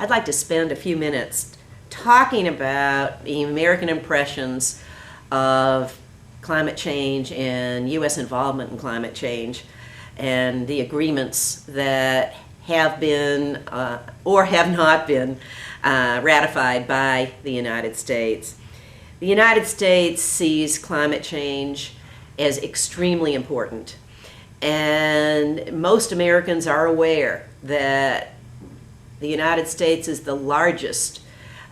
I'd like to spend a few minutes talking about the American impressions of climate change and U.S. involvement in climate change and the agreements that have been or have not been ratified by the United States. The United States sees climate change as extremely important, and most Americans are aware that the United States is the largest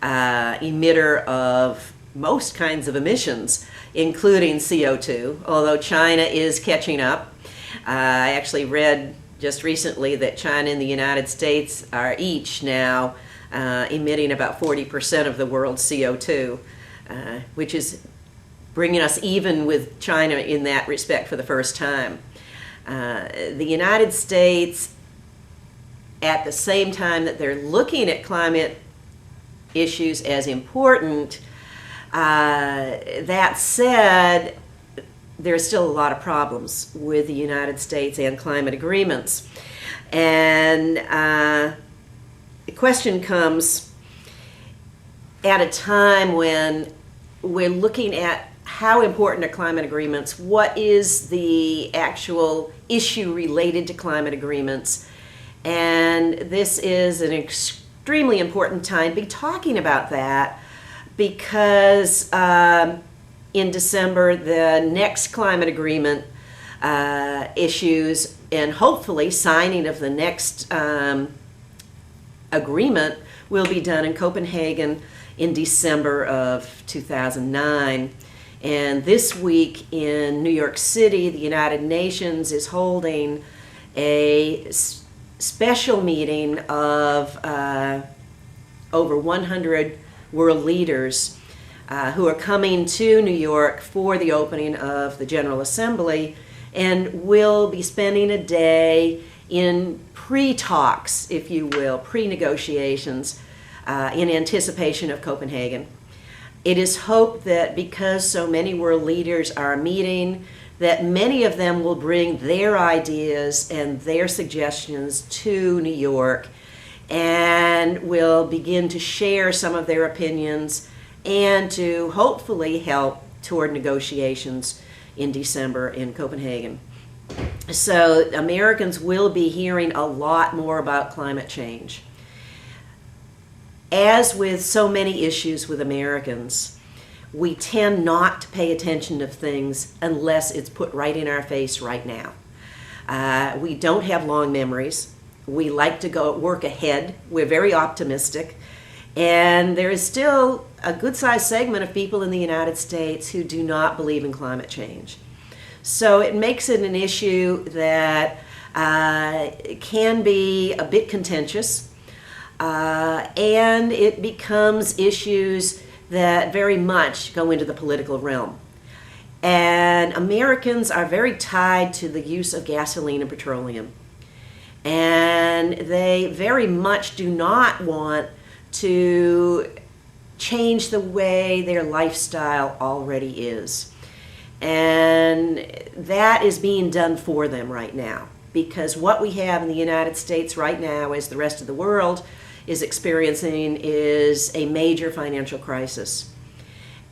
emitter of most kinds of emissions, including CO2, although China is catching up. I actually read just recently that China and the United States are each now emitting about 40% of the world's CO2, which is bringing us even with China in that respect for the first time. The United States, at the same time that they're looking at climate issues as important, that said, there's still a lot of problems with the United States and climate agreements. And the question comes at a time when we're looking at how important are climate agreements, what is the actual issue related to climate agreements, and this is an extremely important time to be talking about that because in December the next climate agreement issues and hopefully signing of the next agreement will be done in Copenhagen in December of 2009. And this week in New York City, the United Nations is holding a special meeting of over 100 world leaders who are coming to New York for the opening of the General Assembly, and will be spending a day in pre-talks, if you will, pre-negotiations in anticipation of Copenhagen. It is hoped that because so many world leaders are meeting, that many of them will bring their ideas and their suggestions to New York and will begin to share some of their opinions and to hopefully help toward negotiations in December in Copenhagen. So Americans will be hearing a lot more about climate change. As with so many issues with Americans, we tend not to pay attention to things unless it's put right in our face right now. We don't have long memories. We like to go work ahead. We're very optimistic. And there is still a good-sized segment of people in the United States who do not believe in climate change. So it makes it an issue that can be a bit contentious. And it becomes issues that very much go into the political realm. And Americans are very tied to the use of gasoline and petroleum. And they very much do not want to change the way their lifestyle already is. And that is being done for them right now. Because what we have in the United States right now, as the rest of the world is experiencing, is a major financial crisis.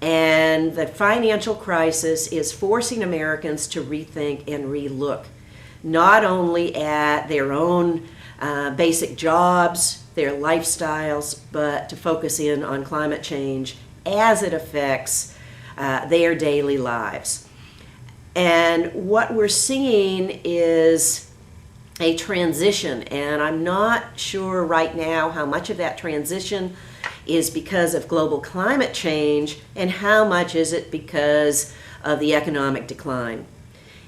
And the financial crisis is forcing Americans to rethink and relook, not only at their own basic jobs, their lifestyles, but to focus in on climate change as it affects their daily lives. And what we're seeing is a transition, and I'm not sure right now how much of that transition is because of global climate change and how much is it because of the economic decline.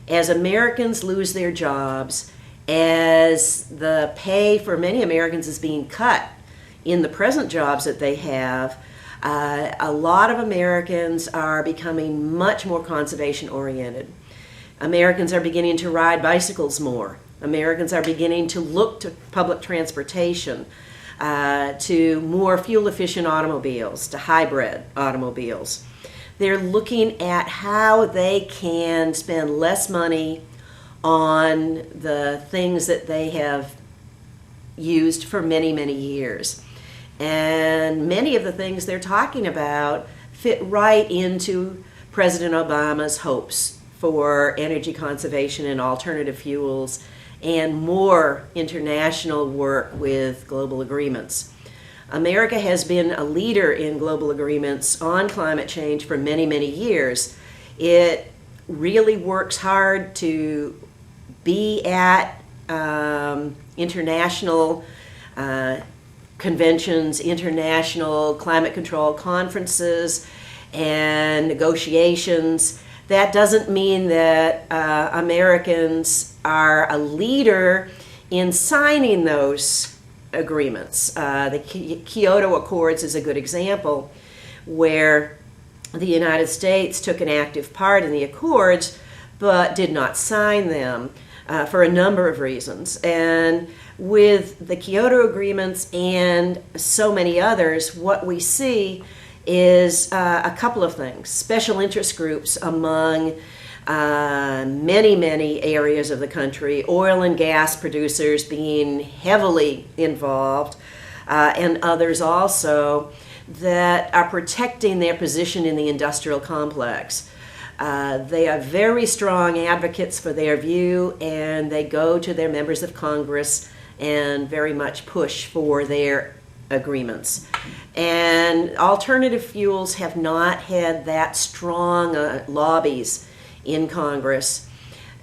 As Americans lose their jobs, as the pay for many Americans is being cut in the present jobs that they have, a lot of Americans are becoming much more conservation oriented. Americans are beginning to ride bicycles more. Americans are beginning to look to public transportation, to more fuel-efficient automobiles, to hybrid automobiles. They're looking at how they can spend less money on the things that they have used for many, many years. And many of the things they're talking about fit right into President Obama's hopes for energy conservation and alternative fuels and more international work with global agreements. America has been a leader in global agreements on climate change for many, many years. It really works hard to be at international conventions, international climate control conferences, and negotiations. That doesn't mean that Americans are a leader in signing those agreements. The Kyoto Accords is a good example where the United States took an active part in the accords but did not sign them for a number of reasons. And with the Kyoto agreements and so many others, what we see is a couple of things. Special interest groups among many, many areas of the country, oil and gas producers being heavily involved, and others also that are protecting their position in the industrial complex. They are very strong advocates for their view, and they go to their members of Congress and very much push for their agreements. And alternative fuels have not had that strong lobbies in Congress.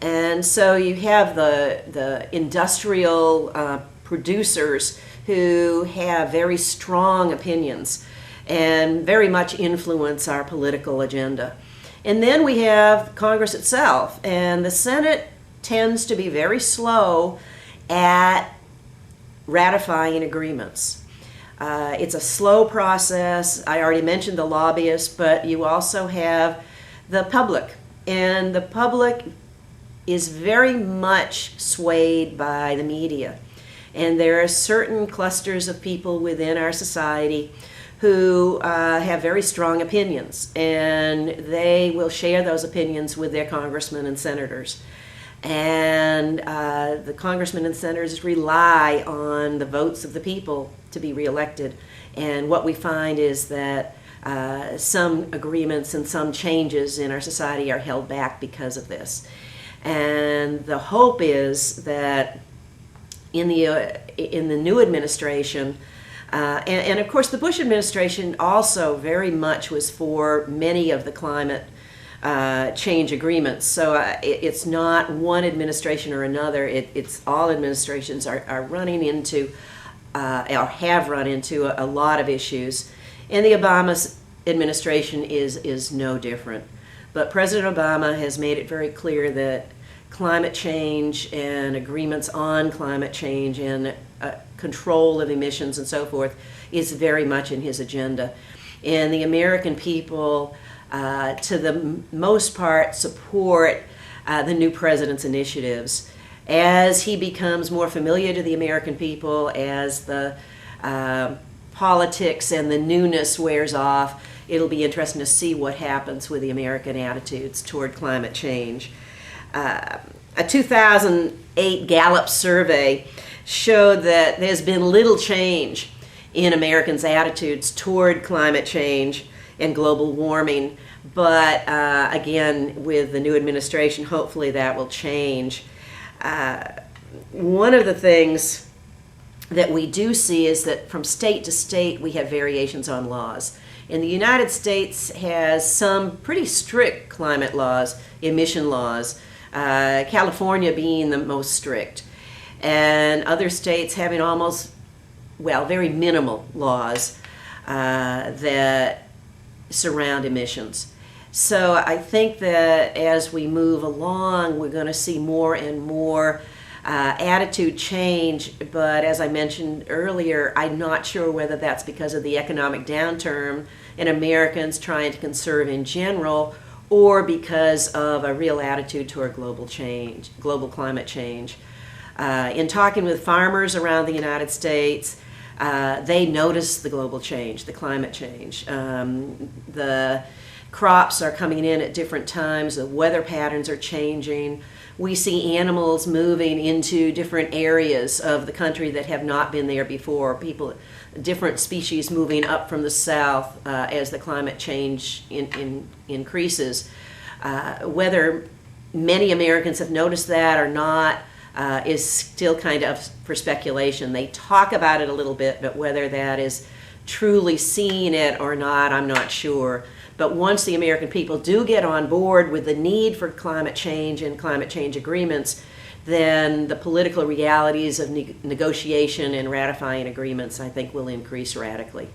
And so you have the industrial producers who have very strong opinions and very much influence our political agenda. And then we have Congress itself, and the Senate tends to be very slow at ratifying agreements. It's a slow process. I already mentioned the lobbyists, but you also have the public. And the public is very much swayed by the media. And there are certain clusters of people within our society who have very strong opinions, and they will share those opinions with their congressmen and senators. And the congressmen and senators rely on the votes of the people to be reelected. And what we find is that some agreements and some changes in our society are held back because of this. And the hope is that in the new administration, and of course the Bush administration also very much was for many of the climate change agreements. So it's not one administration or another. It's all administrations are running into or have run into a lot of issues. And the Obama administration is no different. But President Obama has made it very clear that climate change and agreements on climate change and control of emissions and so forth is very much in his agenda. And the American people, to the most part, support the new president's initiatives. As he becomes more familiar to the American people, as the politics and the newness wears off, it'll be interesting to see what happens with the American attitudes toward climate change. A 2008 Gallup survey showed that there's been little change in Americans' attitudes toward climate change and global warming. But again, with the new administration, hopefully that will change. One of the things that we do see is that from state to state we have variations on laws. And the United States has some pretty strict climate laws, emission laws, California being the most strict, and other states having very minimal laws that surround emissions. So I think that as we move along, we're going to see more and more attitude change, but as I mentioned earlier, I'm not sure whether that's because of the economic downturn and Americans trying to conserve in general, or because of a real attitude toward global climate change. In talking with farmers around the United States, they notice the global change, the climate change. The crops are coming in at different times, the weather patterns are changing. We see animals moving into different areas of the country that have not been there before. Different species moving up from the south as the climate change increases. Whether many Americans have noticed that or not is still kind of for speculation. They talk about it a little bit, but whether that is truly seeing it or not, I'm not sure. But once the American people do get on board with the need for climate change and climate change agreements, then the political realities of negotiation and ratifying agreements, I think, will increase radically.